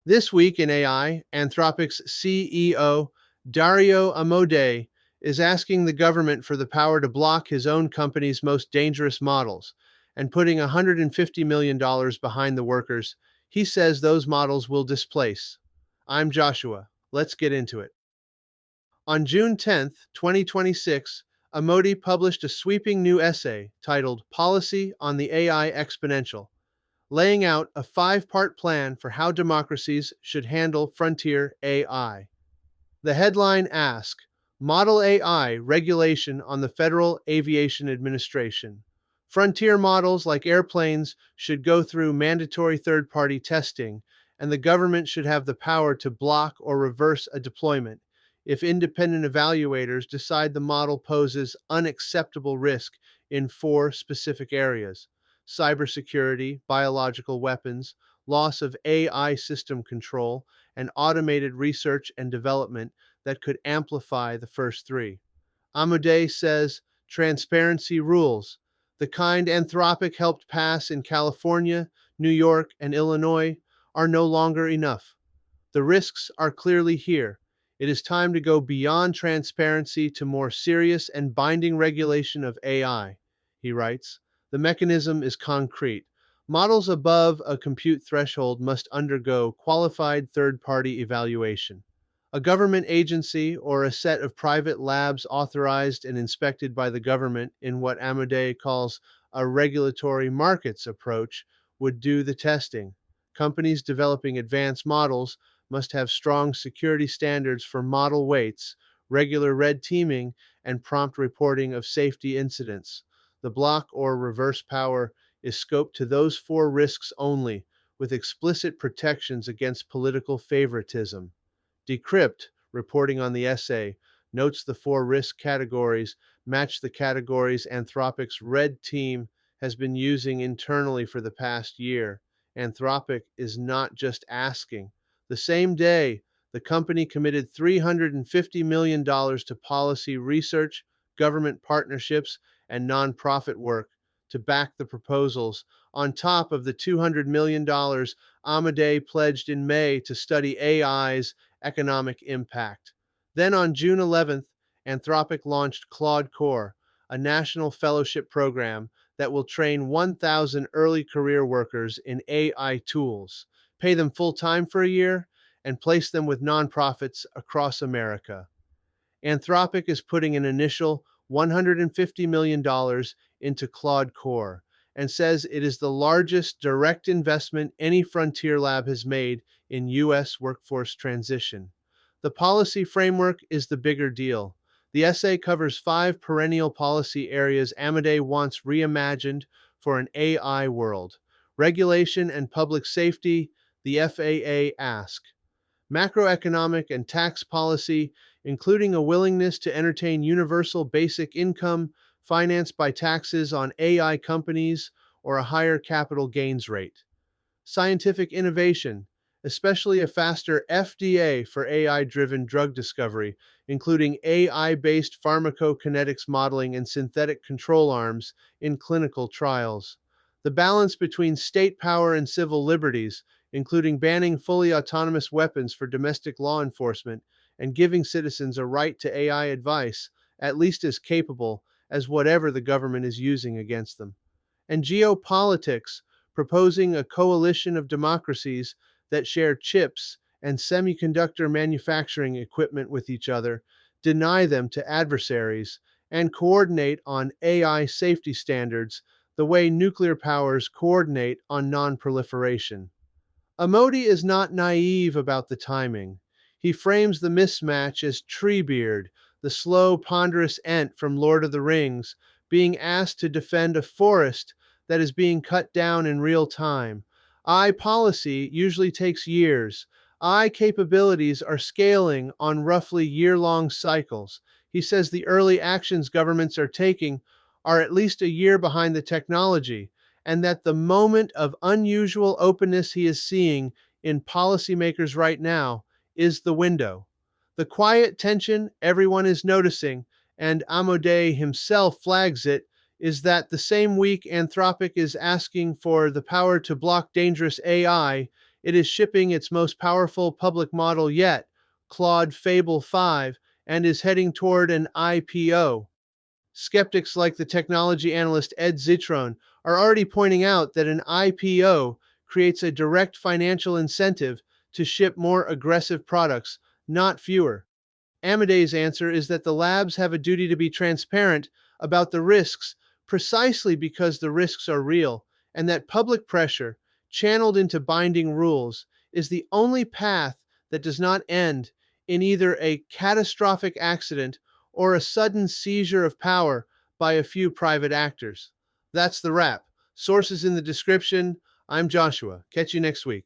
This week in AI, Anthropic's CEO Dario Amodei is asking the government for the power to block his own company's most dangerous models and putting $150 million behind the workers he says those models will displace. I'm Joshua. Let's get into it. On June 10th, 2026, Amodei published a sweeping new essay titled Policy on the AI Exponential, laying out a five-part plan for how democracies should handle frontier AI. The headline asks, Model AI Regulation on the Federal Aviation Administration. Frontier models like airplanes should go through mandatory third-party testing, and the government should have the power to block or reverse a deployment if independent evaluators decide the model poses unacceptable risk in four specific areas: cybersecurity, biological weapons, loss of AI system control, and automated research and development that could amplify the first three. Amodei says transparency rules, the kind Anthropic helped pass in California, New York, and Illinois, are no longer enough. The risks are clearly here. It is time to go beyond transparency to more serious and binding regulation of AI, he writes. The mechanism is concrete. Models above a compute threshold must undergo qualified third-party evaluation. A government agency or a set of private labs authorized and inspected by the government in what Amodei calls a regulatory markets approach would do the testing. Companies developing advanced models must have strong security standards for model weights, regular red teaming, and prompt reporting of safety incidents. The block or reverse power is scoped to those four risks only, with explicit protections against political favoritism. Decrypt, reporting on the essay, notes the four risk categories match the categories Anthropic's red team has been using internally for the past year. Anthropic is not just asking. The same day, the company committed $350 million to policy research, government partnerships, and nonprofit work to back the proposals, on top of the $200 million Amodei pledged in May to study AI's economic impact. Then on June 11th, Anthropic launched Claude Corps, a national fellowship program that will train 1,000 early career workers in AI tools, pay them full time for a year, and place them with nonprofits across America. Anthropic is putting an initial $150 million into Claude Corps and says it is the largest direct investment any frontier lab has made in U.S. workforce transition. The policy framework is the bigger deal. The essay covers five perennial policy areas Amodei wants reimagined for an AI world: regulation and public safety, the FAA ask; macroeconomic and tax policy, including a willingness to entertain universal basic income financed by taxes on AI companies or a higher capital gains rate; scientific innovation, especially a faster FDA for AI-driven drug discovery, including AI-based pharmacokinetics modeling and synthetic control arms in clinical trials; the balance between state power and civil liberties, including banning fully autonomous weapons for domestic law enforcement and giving citizens a right to AI advice, at least as capable as whatever the government is using against them; and geopolitics, proposing a coalition of democracies that share chips and semiconductor manufacturing equipment with each other, deny them to adversaries, and coordinate on AI safety standards the way nuclear powers coordinate on non-proliferation. Amodei is not naive about the timing. He frames the mismatch as Treebeard, the slow, ponderous ent from Lord of the Rings, being asked to defend a forest that is being cut down in real time. I policy usually takes years. I capabilities are scaling on roughly year-long cycles. He says the early actions governments are taking are at least a year behind the technology, and that the moment of unusual openness he is seeing in policymakers right now is the window. The quiet tension everyone is noticing, and Amodei himself flags it, is that the same week Anthropic is asking for the power to block dangerous AI It is shipping its most powerful public model yet, Claude Fable 5, and is heading toward an IPO. Skeptics like the technology analyst Ed Zitron are already pointing out that an IPO creates a direct financial incentive to ship more aggressive products, not fewer. Amodei's answer is that the labs have a duty to be transparent about the risks precisely because the risks are real, and that public pressure, channeled into binding rules, is the only path that does not end in either a catastrophic accident or a sudden seizure of power by a few private actors. That's the wrap. Sources in the description. I'm Joshua. Catch you next week.